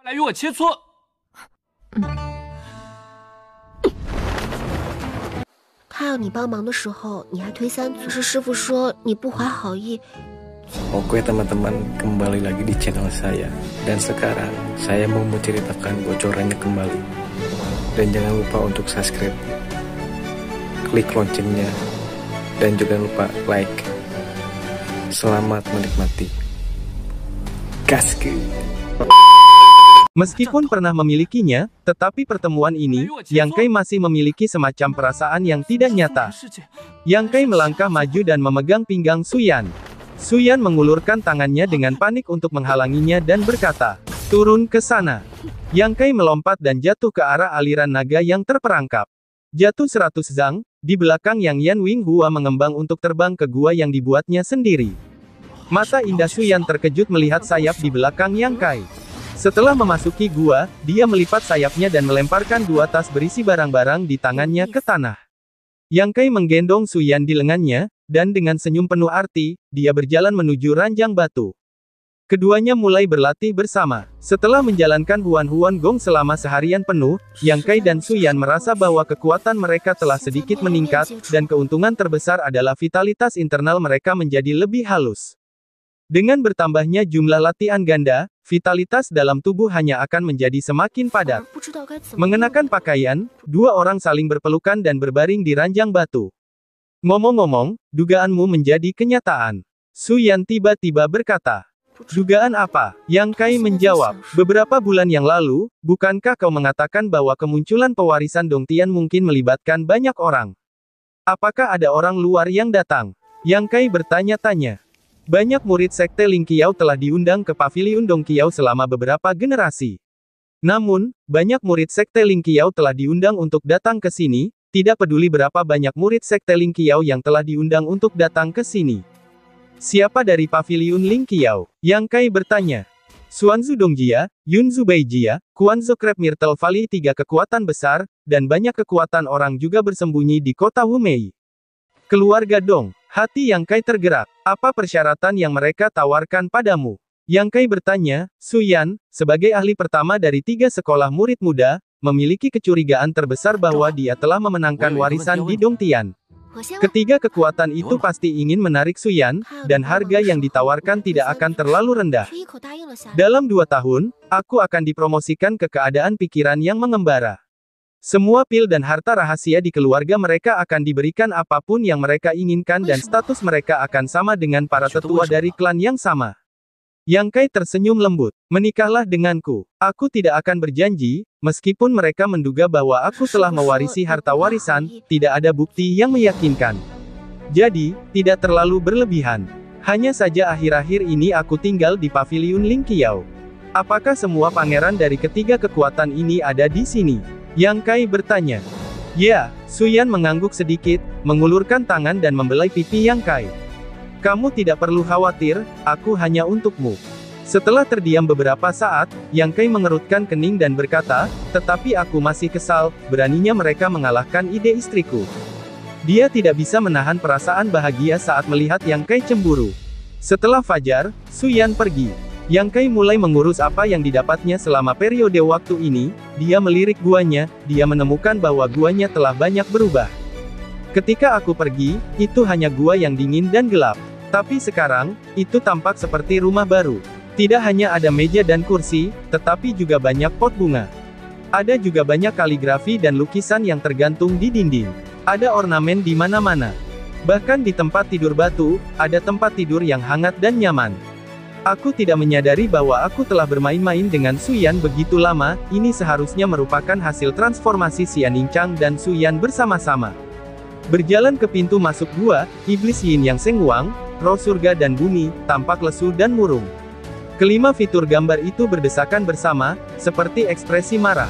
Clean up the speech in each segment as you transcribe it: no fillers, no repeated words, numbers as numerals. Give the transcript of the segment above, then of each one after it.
来与我切磋。他要你帮忙的时候，你还推三阻，可是师傅说你不怀好意。Oke teman-teman, kembali lagi di channel saya. Dan sekarang saya mau menceritakan bocorannya kembali. Dan jangan lupa untuk subscribe, klik loncengnya, dan juga lupa like. Selamat menikmati. Gaske. Meskipun pernah memilikinya, tetapi pertemuan ini, Yang Kai masih memiliki semacam perasaan yang tidak nyata. Yang Kai melangkah maju dan memegang pinggang Suyan. Suyan mengulurkan tangannya dengan panik untuk menghalanginya dan berkata, "Turun ke sana." Yang Kai melompat dan jatuh ke arah aliran naga yang terperangkap. Jatuh 100 zang, di belakang Yang Yan Wing Hua mengembang untuk terbang ke gua yang dibuatnya sendiri. Mata indah Suyan terkejut melihat sayap di belakang Yang Kai. Setelah memasuki gua, dia melipat sayapnya dan melemparkan 2 tas berisi barang-barang di tangannya ke tanah. Yang Kai menggendong Suyan di lengannya, dan dengan senyum penuh arti, dia berjalan menuju ranjang batu. Keduanya mulai berlatih bersama. Setelah menjalankan Huan Gong selama seharian penuh, Yang Kai dan Suyan merasa bahwa kekuatan mereka telah sedikit meningkat, dan keuntungan terbesar adalah vitalitas internal mereka menjadi lebih halus. Dengan bertambahnya jumlah latihan ganda, vitalitas dalam tubuh hanya akan menjadi semakin padat. Mengenakan pakaian, 2 orang saling berpelukan dan berbaring di ranjang batu. "Ngomong-ngomong, dugaanmu menjadi kenyataan." Suyan tiba-tiba berkata. "Dugaan apa?" Yang Kai menjawab, "Beberapa bulan yang lalu, bukankah kau mengatakan bahwa kemunculan pewarisan Dongtian mungkin melibatkan banyak orang? Apakah ada orang luar yang datang?" Yang Kai bertanya-tanya. Banyak murid sekte Ling Qiao telah diundang ke paviliun Dong Qiao selama beberapa generasi. Namun, banyak murid sekte Ling Qiao telah diundang untuk datang ke sini, tidak peduli berapa banyak murid sekte Ling Qiao yang telah diundang untuk datang ke sini. "Siapa dari paviliun Ling Qiao?" Yang Kai bertanya. "Xuanzu Dongjia, Yunzu Beijia, Kuanzo Crab Myrtle Valley, 3 kekuatan besar, dan banyak kekuatan orang juga bersembunyi di kota Wumei." "Keluarga Dong." Hati Yang Kai tergerak. "Apa persyaratan yang mereka tawarkan padamu?" Yang Kai bertanya. Suyan, sebagai ahli pertama dari 3 sekolah murid muda, memiliki kecurigaan terbesar bahwa dia telah memenangkan warisan di Dongtian. Ketiga kekuatan itu pasti ingin menarik Suyan, dan harga yang ditawarkan tidak akan terlalu rendah. "Dalam 2 tahun, aku akan dipromosikan ke keadaan pikiran yang mengembara. Semua pil dan harta rahasia di keluarga mereka akan diberikan apapun yang mereka inginkan dan status mereka akan sama dengan para tetua dari klan yang sama." Yang Kai tersenyum lembut. "Menikahlah denganku. Aku tidak akan berjanji, meskipun mereka menduga bahwa aku telah mewarisi harta warisan, tidak ada bukti yang meyakinkan. Jadi, tidak terlalu berlebihan. Hanya saja akhir-akhir ini aku tinggal di paviliun Ling Qiao. Apakah semua pangeran dari ketiga kekuatan ini ada di sini?" Yang Kai bertanya. "Ya." Suyan mengangguk sedikit, mengulurkan tangan dan membelai pipi Yang Kai. "Kamu tidak perlu khawatir, aku hanya untukmu." Setelah terdiam beberapa saat, Yang Kai mengerutkan kening dan berkata, "Tetapi aku masih kesal, beraninya mereka mengalahkan ide istriku." Dia tidak bisa menahan perasaan bahagia saat melihat Yang Kai cemburu. Setelah fajar, Suyan pergi. Yang Kai mulai mengurus apa yang didapatnya selama periode waktu ini. Dia melirik guanya, dia menemukan bahwa guanya telah banyak berubah. "Ketika aku pergi, itu hanya gua yang dingin dan gelap. Tapi sekarang, itu tampak seperti rumah baru. Tidak hanya ada meja dan kursi, tetapi juga banyak pot bunga. Ada juga banyak kaligrafi dan lukisan yang tergantung di dinding. Ada ornamen di mana-mana. Bahkan di tempat tidur batu, ada tempat tidur yang hangat dan nyaman. Aku tidak menyadari bahwa aku telah bermain-main dengan Suyan begitu lama. Ini seharusnya merupakan hasil transformasi Xianing Chang dan Suyan bersama-sama." Berjalan ke pintu masuk gua, iblis Yin Yang Seng Wang, roh surga dan bumi, tampak lesu dan murung. Kelima fitur gambar itu berdesakan bersama, seperti ekspresi marah.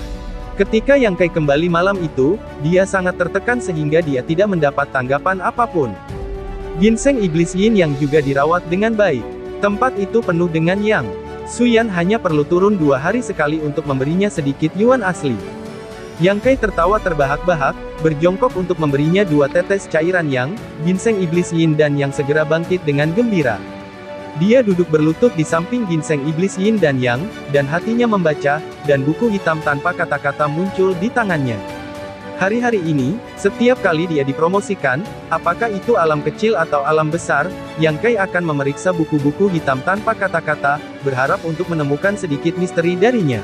Ketika Yang Kai kembali malam itu, dia sangat tertekan sehingga dia tidak mendapat tanggapan apapun. Ginseng iblis Yin Yang juga dirawat dengan baik. Tempat itu penuh dengan Yang. Suyan hanya perlu turun 2 hari sekali untuk memberinya sedikit yuan asli. Yang Kai tertawa terbahak-bahak, berjongkok untuk memberinya 2 tetes cairan Yang. Ginseng iblis Yin dan Yang segera bangkit dengan gembira. Dia duduk berlutut di samping ginseng iblis yin dan yang, dan hatinya membaca, dan buku hitam tanpa kata-kata muncul di tangannya. Hari-hari ini, setiap kali dia dipromosikan, apakah itu alam kecil atau alam besar, Yang Kai akan memeriksa buku-buku hitam tanpa kata-kata, berharap untuk menemukan sedikit misteri darinya.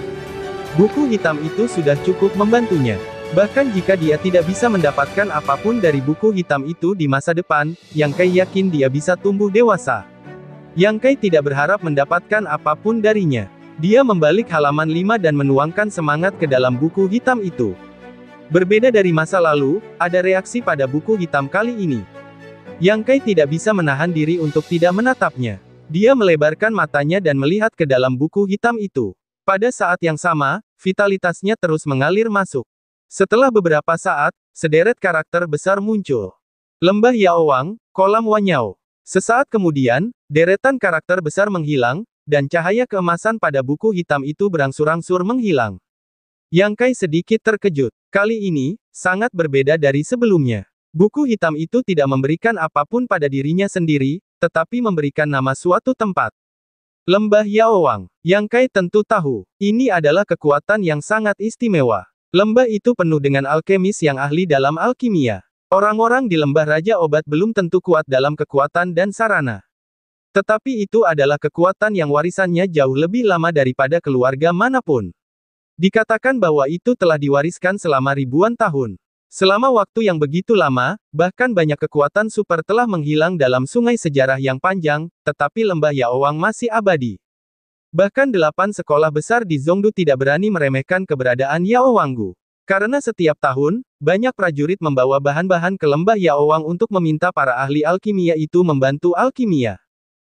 Buku hitam itu sudah cukup membantunya. Bahkan jika dia tidak bisa mendapatkan apapun dari buku hitam itu di masa depan, Yang Kai yakin dia bisa tumbuh dewasa. Yang Kai tidak berharap mendapatkan apapun darinya. Dia membalik halaman 5 dan menuangkan semangat ke dalam buku hitam itu. Berbeda dari masa lalu, ada reaksi pada buku hitam kali ini. Yang Kai tidak bisa menahan diri untuk tidak menatapnya. Dia melebarkan matanya dan melihat ke dalam buku hitam itu. Pada saat yang sama, vitalitasnya terus mengalir masuk. Setelah beberapa saat, sederet karakter besar muncul. Lembah Yaowang, kolam Wanyao. Sesaat kemudian, deretan karakter besar menghilang, dan cahaya keemasan pada buku hitam itu berangsur-angsur menghilang. Yang Kai sedikit terkejut. Kali ini, sangat berbeda dari sebelumnya. Buku hitam itu tidak memberikan apapun pada dirinya sendiri, tetapi memberikan nama suatu tempat. Lembah Yaowang. Yang Kai tentu tahu, ini adalah kekuatan yang sangat istimewa. Lembah itu penuh dengan alkemis yang ahli dalam alkimia. Orang-orang di lembah Raja Obat belum tentu kuat dalam kekuatan dan sarana. Tetapi itu adalah kekuatan yang warisannya jauh lebih lama daripada keluarga manapun. Dikatakan bahwa itu telah diwariskan selama ribuan tahun. Selama waktu yang begitu lama, bahkan banyak kekuatan super telah menghilang dalam sungai sejarah yang panjang, tetapi lembah Yaowang masih abadi. Bahkan 8 sekolah besar di Zhongdu tidak berani meremehkan keberadaan Yaowanggu. Karena setiap tahun, banyak prajurit membawa bahan-bahan ke lembah Yaowang untuk meminta para ahli alkimia itu membantu alkimia.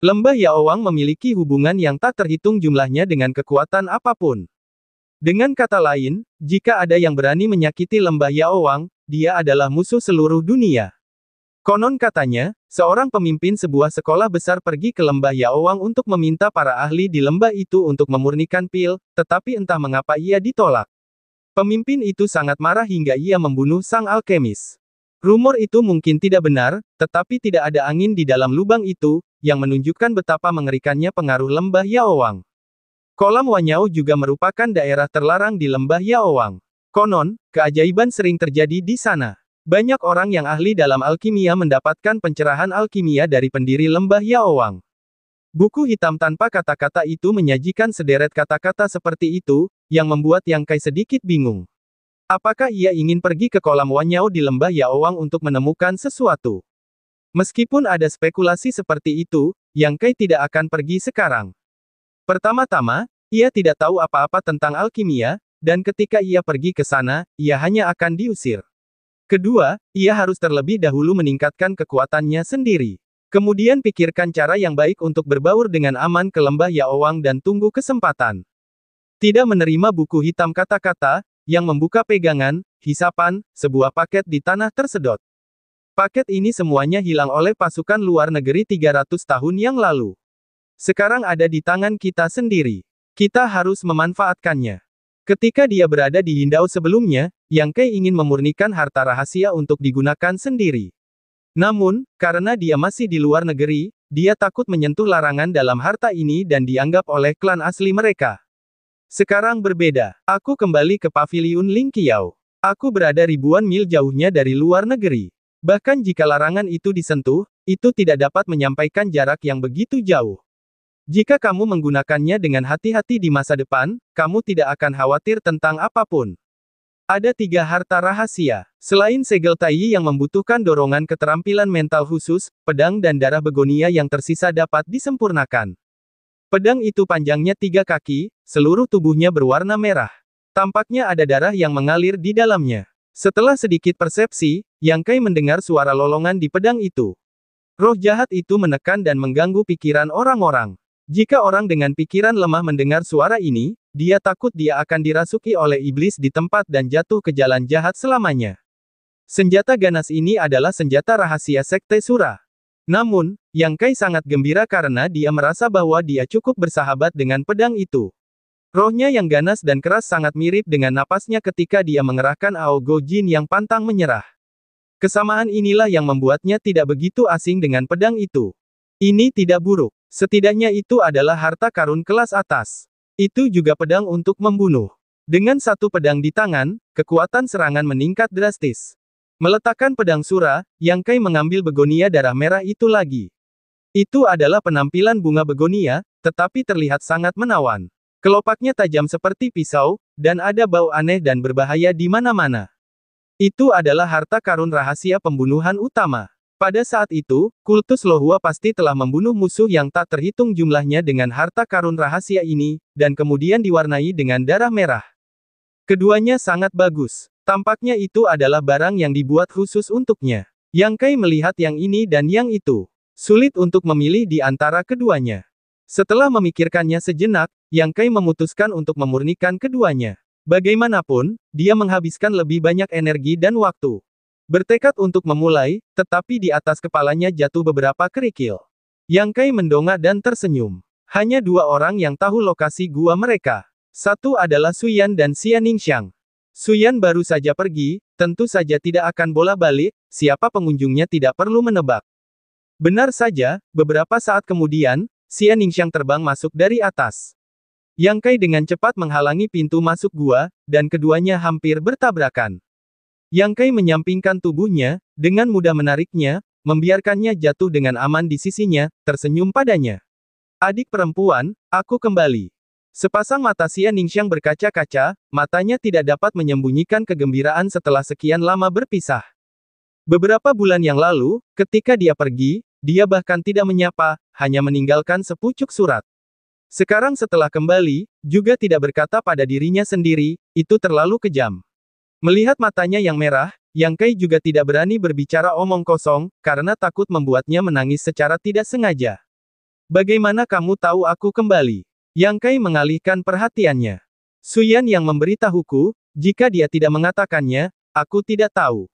Lembah Yaowang memiliki hubungan yang tak terhitung jumlahnya dengan kekuatan apapun. Dengan kata lain, jika ada yang berani menyakiti lembah Yaowang, dia adalah musuh seluruh dunia. Konon katanya, seorang pemimpin sebuah sekolah besar pergi ke lembah Yaowang untuk meminta para ahli di lembah itu untuk memurnikan pil, tetapi entah mengapa ia ditolak. Pemimpin itu sangat marah hingga ia membunuh sang alkemis. Rumor itu mungkin tidak benar, tetapi tidak ada angin di dalam lubang itu, yang menunjukkan betapa mengerikannya pengaruh lembah Yaowang. Kolam Wanyao juga merupakan daerah terlarang di lembah Yaowang. Konon, keajaiban sering terjadi di sana. Banyak orang yang ahli dalam alkimia mendapatkan pencerahan alkimia dari pendiri lembah Yaowang. Buku hitam tanpa kata-kata itu menyajikan sederet kata-kata seperti itu, yang membuat Yang Kai sedikit bingung. Apakah ia ingin pergi ke kolam Wanyao di lembah Yaowang untuk menemukan sesuatu? Meskipun ada spekulasi seperti itu, Yang Kai tidak akan pergi sekarang. Pertama-tama, ia tidak tahu apa-apa tentang alkimia, dan ketika ia pergi ke sana, ia hanya akan diusir. Kedua, ia harus terlebih dahulu meningkatkan kekuatannya sendiri. Kemudian pikirkan cara yang baik untuk berbaur dengan aman ke lembah Yaowang dan tunggu kesempatan. Tidak menerima buku hitam kata-kata, yang membuka pegangan, hisapan, sebuah paket di tanah tersedot. Paket ini semuanya hilang oleh pasukan luar negeri 300 tahun yang lalu. Sekarang ada di tangan kita sendiri. Kita harus memanfaatkannya. Ketika dia berada di Hindao sebelumnya, Yang Kai ingin memurnikan harta rahasia untuk digunakan sendiri. Namun, karena dia masih di luar negeri, dia takut menyentuh larangan dalam harta ini dan dianggap oleh klan asli mereka. Sekarang berbeda. Aku kembali ke paviliun Ling Qiao. Aku berada ribuan mil jauhnya dari luar negeri. Bahkan jika larangan itu disentuh, itu tidak dapat menyampaikan jarak yang begitu jauh. Jika kamu menggunakannya dengan hati-hati di masa depan, kamu tidak akan khawatir tentang apapun. Ada 3 harta rahasia. Selain segel Tai yang membutuhkan dorongan keterampilan mental khusus, pedang dan darah begonia yang tersisa dapat disempurnakan. Pedang itu panjangnya 3 kaki, seluruh tubuhnya berwarna merah. Tampaknya ada darah yang mengalir di dalamnya. Setelah sedikit persepsi, Yang Kai mendengar suara lolongan di pedang itu. Roh jahat itu menekan dan mengganggu pikiran orang-orang. Jika orang dengan pikiran lemah mendengar suara ini, dia takut dia akan dirasuki oleh iblis di tempat dan jatuh ke jalan jahat selamanya. Senjata ganas ini adalah senjata rahasia Sekte Sura. Namun, Yang Kai sangat gembira karena dia merasa bahwa dia cukup bersahabat dengan pedang itu. Rohnya yang ganas dan keras sangat mirip dengan napasnya ketika dia mengerahkan Aogo Jin yang pantang menyerah. Kesamaan inilah yang membuatnya tidak begitu asing dengan pedang itu. Ini tidak buruk. Setidaknya itu adalah harta karun kelas atas. Itu juga pedang untuk membunuh. Dengan satu pedang di tangan, kekuatan serangan meningkat drastis. Meletakkan pedang Sura, Yang Kai mengambil begonia darah merah itu lagi. Itu adalah penampilan bunga begonia, tetapi terlihat sangat menawan. Kelopaknya tajam seperti pisau, dan ada bau aneh dan berbahaya di mana-mana. Itu adalah harta karun rahasia pembunuhan utama. Pada saat itu, kultus Lohua pasti telah membunuh musuh yang tak terhitung jumlahnya dengan harta karun rahasia ini, dan kemudian diwarnai dengan darah merah. Keduanya sangat bagus. Tampaknya itu adalah barang yang dibuat khusus untuknya. Yang Kai melihat yang ini dan yang itu. Sulit untuk memilih di antara keduanya. Setelah memikirkannya sejenak, Yang Kai memutuskan untuk memurnikan keduanya. Bagaimanapun, dia menghabiskan lebih banyak energi dan waktu. Bertekad untuk memulai, tetapi di atas kepalanya jatuh beberapa kerikil. Yang Kai mendongak dan tersenyum. Hanya dua orang yang tahu lokasi gua mereka. Satu adalah Suyan dan Xia Ningxiang. Suyan baru saja pergi, tentu saja tidak akan bola-balik, siapa pengunjungnya tidak perlu menebak. Benar saja, beberapa saat kemudian, Xia Ningxiang terbang masuk dari atas. Yang Kai dengan cepat menghalangi pintu masuk gua, dan keduanya hampir bertabrakan. Yang Kai menyampingkan tubuhnya, dengan mudah menariknya, membiarkannya jatuh dengan aman di sisinya, tersenyum padanya. Adik perempuan, aku kembali. Sepasang mata Xia Ningxiang berkaca-kaca, matanya tidak dapat menyembunyikan kegembiraan setelah sekian lama berpisah. Beberapa bulan yang lalu, ketika dia pergi, dia bahkan tidak menyapa, hanya meninggalkan sepucuk surat. Sekarang setelah kembali, juga tidak berkata pada dirinya sendiri, itu terlalu kejam. Melihat matanya yang merah, Yang Kai juga tidak berani berbicara omong kosong, karena takut membuatnya menangis secara tidak sengaja. Bagaimana kamu tahu aku kembali? Yang Kai mengalihkan perhatiannya. Suyan yang memberitahuku, jika dia tidak mengatakannya, aku tidak tahu.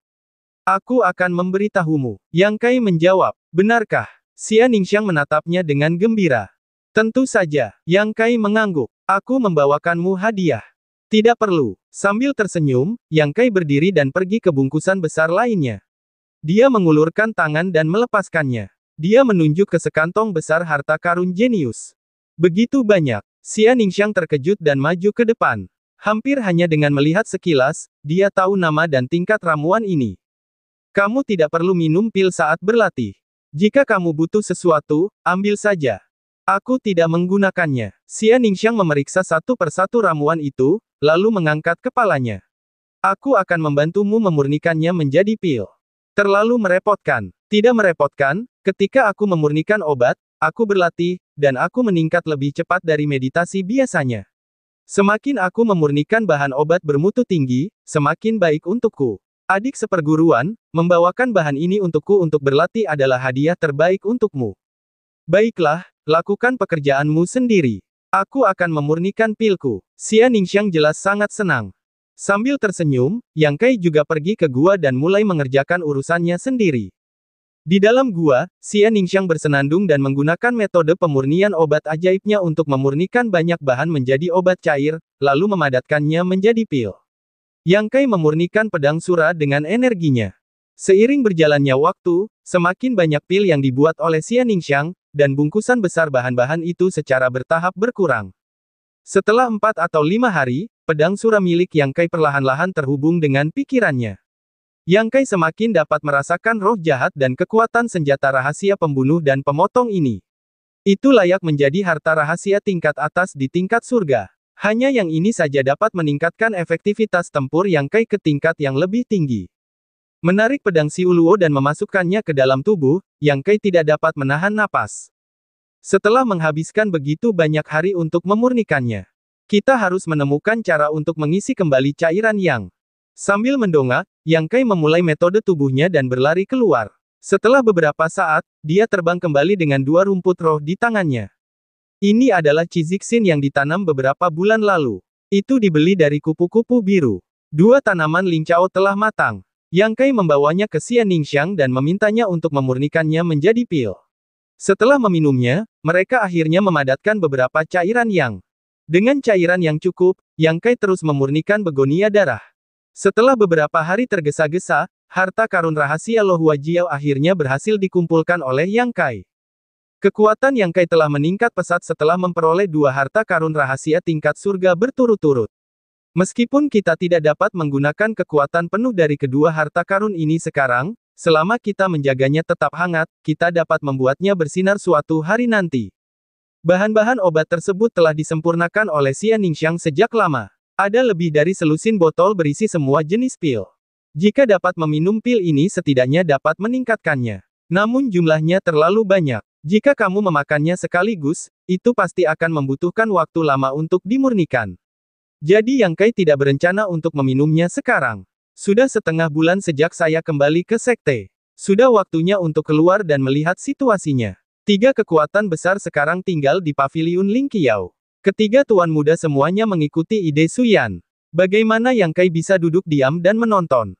Aku akan memberitahumu. Yang Kai menjawab, benarkah? Xia Ningxiang menatapnya dengan gembira. Tentu saja. Yang Kai mengangguk. Aku membawakanmu hadiah. Tidak perlu. Sambil tersenyum, Yang Kai berdiri dan pergi ke bungkusan besar lainnya. Dia mengulurkan tangan dan melepaskannya. Dia menunjuk ke sekantong besar harta karun jenius. Begitu banyak. Xia Ningxiang terkejut dan maju ke depan. Hampir hanya dengan melihat sekilas, dia tahu nama dan tingkat ramuan ini. Kamu tidak perlu minum pil saat berlatih. Jika kamu butuh sesuatu, ambil saja. Aku tidak menggunakannya. Xia Ningxiang memeriksa satu persatu ramuan itu, lalu mengangkat kepalanya. Aku akan membantumu memurnikannya menjadi pil. Terlalu merepotkan. Tidak merepotkan, ketika aku memurnikan obat, aku berlatih, dan aku meningkat lebih cepat dari meditasi biasanya. Semakin aku memurnikan bahan obat bermutu tinggi, semakin baik untukku. Adik seperguruan, membawakan bahan ini untukku untuk berlatih adalah hadiah terbaik untukmu. Baiklah, lakukan pekerjaanmu sendiri. Aku akan memurnikan pilku. Xia Ningxiang jelas sangat senang. Sambil tersenyum, Yang Kai juga pergi ke gua dan mulai mengerjakan urusannya sendiri. Di dalam gua, Xia Ningxiang bersenandung dan menggunakan metode pemurnian obat ajaibnya untuk memurnikan banyak bahan menjadi obat cair, lalu memadatkannya menjadi pil. Yang Kai memurnikan pedang Sura dengan energinya. Seiring berjalannya waktu, semakin banyak pil yang dibuat oleh Xia Ningxiang, dan bungkusan besar bahan-bahan itu secara bertahap berkurang. Setelah 4 atau 5 hari, pedang Sura milik Yang Kai perlahan-lahan terhubung dengan pikirannya. Yang Kai semakin dapat merasakan roh jahat dan kekuatan senjata rahasia pembunuh dan pemotong ini. Itu layak menjadi harta rahasia tingkat atas di tingkat surga. Hanya yang ini saja dapat meningkatkan efektivitas tempur Yang Kai ke tingkat yang lebih tinggi. Menarik pedang Siuluo dan memasukkannya ke dalam tubuh, Yang Kai tidak dapat menahan napas. Setelah menghabiskan begitu banyak hari untuk memurnikannya, kita harus menemukan cara untuk mengisi kembali cairan yang. Sambil mendongak, Yang Kai memulai metode tubuhnya dan berlari keluar. Setelah beberapa saat, dia terbang kembali dengan 2 rumput roh di tangannya. Ini adalah Ciziksin yang ditanam beberapa bulan lalu. Itu dibeli dari kupu-kupu biru. 2 tanaman lincao telah matang. Yang Kai membawanya ke Xia Ningxiang dan memintanya untuk memurnikannya menjadi pil. Setelah meminumnya, mereka akhirnya memadatkan beberapa cairan yang. Dengan cairan yang cukup, Yang Kai terus memurnikan begonia darah. Setelah beberapa hari tergesa-gesa, harta karun rahasia Lohua Jiao akhirnya berhasil dikumpulkan oleh Yang Kai. Kekuatan Yang Kai telah meningkat pesat setelah memperoleh 2 harta karun rahasia tingkat surga berturut-turut. Meskipun kita tidak dapat menggunakan kekuatan penuh dari kedua harta karun ini sekarang, selama kita menjaganya tetap hangat, kita dapat membuatnya bersinar suatu hari nanti. Bahan-bahan obat tersebut telah disempurnakan oleh Xia Ningxiang sejak lama. Ada lebih dari selusin botol berisi semua jenis pil. Jika dapat meminum pil ini setidaknya dapat meningkatkannya. Namun jumlahnya terlalu banyak. Jika kamu memakannya sekaligus, itu pasti akan membutuhkan waktu lama untuk dimurnikan. Jadi Yang Kai tidak berencana untuk meminumnya sekarang. Sudah setengah bulan sejak saya kembali ke sekte. Sudah waktunya untuk keluar dan melihat situasinya. 3 kekuatan besar sekarang tinggal di paviliun Ling Qiao. Ketiga tuan muda semuanya mengikuti ide Suyan. Bagaimana Yang Kai bisa duduk diam dan menonton?